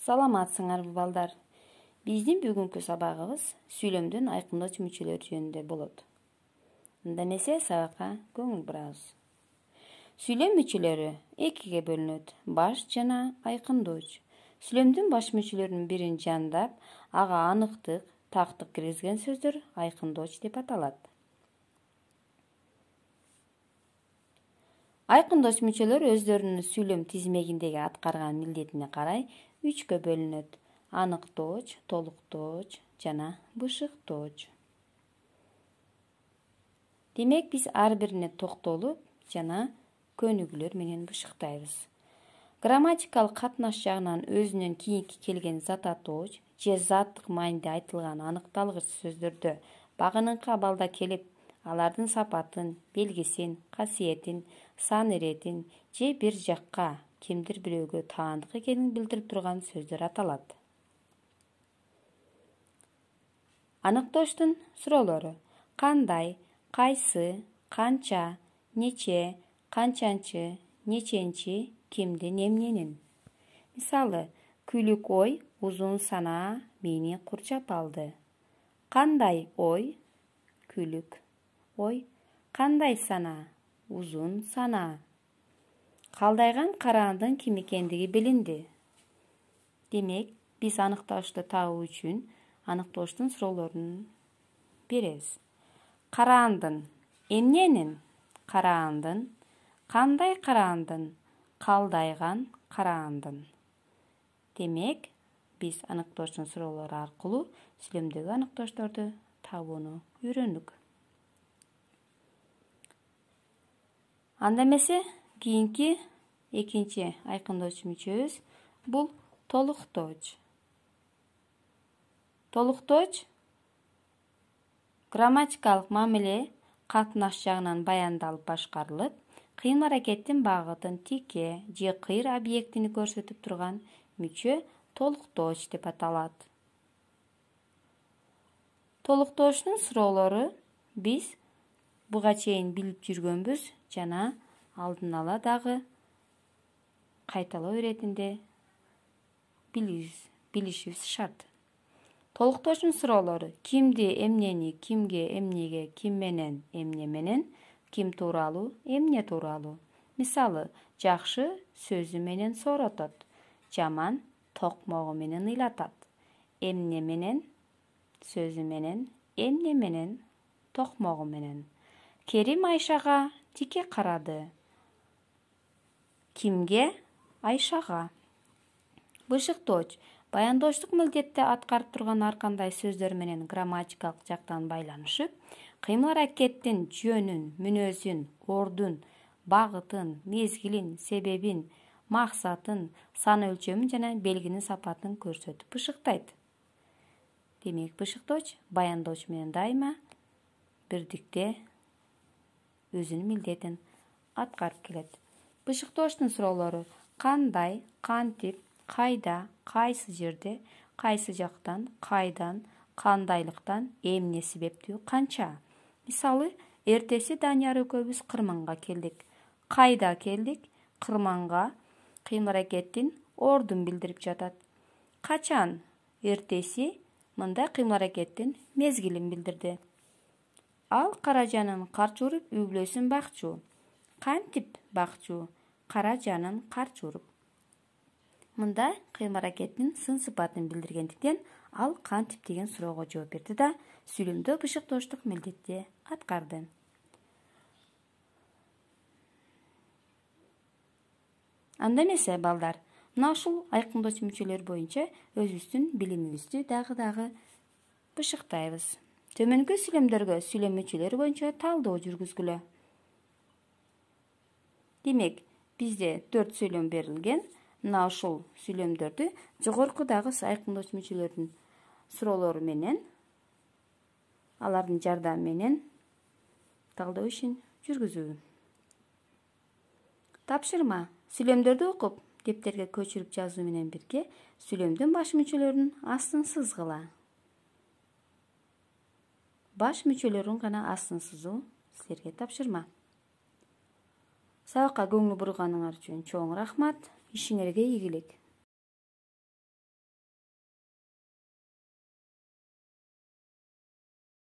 Саламатсыңарбы балдар. Биздин бүгүнкү сабагыбыз сүйлөмдүн айкындоочу мүчөлөрү жөнүндө болот. Анда эмесе сабакка көңүл бурабыз. Сүйлөм мүчөлөрү экиге бөлүнөт: баш жана айкындооч. Сүйлөмдүн баш мүчөлөрүнүн бирин жандап, ага аныктык, тактык киргизген сөздөр айкындооч деп аталат. Айкындооч мүчөлөр өздөрүнүн сүйлөм тизмегиндеги аткарган милдетине карай үчкө бөлүнөт: аныктооч, толуктооч жана бышыктооч. Демек, биз ар бирине токтолуп жана көнүгүүлөр менен бышыктайбыз. Грамматикалык катнаш жагынан өзүнөн кийинки келген зат атооч же заттык мааниде айтылган аныкталгыч сөздөрдө багыныңкы абалда келип, алардын сапатын, белгисин, касиетин, сан иретин же бир жакка, кимдир бирөөгө таандык экенин билдирип турган сөздөр аталат. Аныктоочтун суроолору: кандай, кайсы, канча, нече, канчанчы, неченчи, кимдин, эмненин. Мисалы, күлүк ой, узун санаа мени курчап алды. Кандай ой, күлүк ой, кандай санаа, узун санаа. Калдайган караандын ким экендиги билинди. Демек, биз аныктоочту табуу үчүн аныктоочтун суроолорун беребиз. Караандын, эмненин, караандын, кандай караандын, калдайган караандын. Демек, биз аныктоочтун суроолору аркылуу сүйлөмдөгү аныктоочторду табууну үйрөндүк. Анда эмесе кийинки экинчи айкындоочу мүчөбүз бул толуктооч. Толуктооч грамматикалык мамиле катнаш жагынан баяндалып башкарылып, кыймыл-аракеттин багытын, тике же кыйыр объектини көрсөтүп турган мүчө толуктооч деп аталат. Толуктоочтун суроолору биз буга чейин билип жүргөнбүз жана алдын ала дагы кайталоо иретинде билишибиз шарт. Толуктоочтун суроолору: кимди, эмнени, кимге, эмнеге, ким менен, эмне менен, ким тууралуу, эмне тууралуу. Мисалы, жакшы сөзү менен сооротот, жаман токмогу менен ыйлатат. Эмне менен сөзү менен, эмне менен токмогу менен. Керим Айшага тике карады. Кимге? Айшага. Бышыктооч баяндоочтук милдетти аткарып турган ар кандай сөздөр менен грамматикалык жактан байланышып, кыймыл-аракеттин жөнүн, мүнөзүн, ордун, багытын, мезгилин, себебин, максатын, сан өлчөмүн жана белгинин сапатын көрсөтүп бышыктайт. Демек, бышыктооч баяндоочу менен дайыма бирдикте өзүнүн милдетин аткарып келет. Бышыктоочтун суроолору: кандай, кантип, кайда, кайсы жерде, кайсы жактан, кайдан, кандайлыктан, эмне себептүү, канча. Мисалы, эртеси Данияр экөөбүз кырманга келдик. Кайда келдик? Кырманга кыймыл-аракеттин ордун билдирип жатат. Качан? Эртеси мындай кыймыл-аракеттин мезгилин билдирди. Ал Каражанын карчы уруп үй-бүлөсүн бакчу. Кантип бакчу? Каражанын карчы уруп. Мында кыймыл-аракеттин сын сыпатын билдиргендиктен ал кантип деген суроого жооп берди да сүйлөмдө бышыктоочтук милдетти аткарды. Анда эмесе балдар, мына ушул айкындоочу мүчөлөр боюнча өзүбүздүн билимибизди дагы бышыктайбыз. Төмөнкү сүйлөмдөргө сүйлөм мүчөлөрү боюнча талдоо жүргүзгүлө. Демек, бизде 4 сүйлөм берилген. Мына ушул сүйлөмдөрдү жогоркудагы айкындоочу мүчөлөрдүн суроолору менен, алардын жардамы менен талдоо ишин жүргүзүү. Тапшырма: сүйлөмдөрдү окуп, дептерге көчүрүп жазуу менен бирге сүйлөмдүн баш мүчөлөрүнүн астын сызгыла. Баш мүчөлөрүн гана астын сызуу силерге тапшырма. Сабакка көңүл бурганыңар үчүн чоң рахмат. Ишиңерге ийгилик.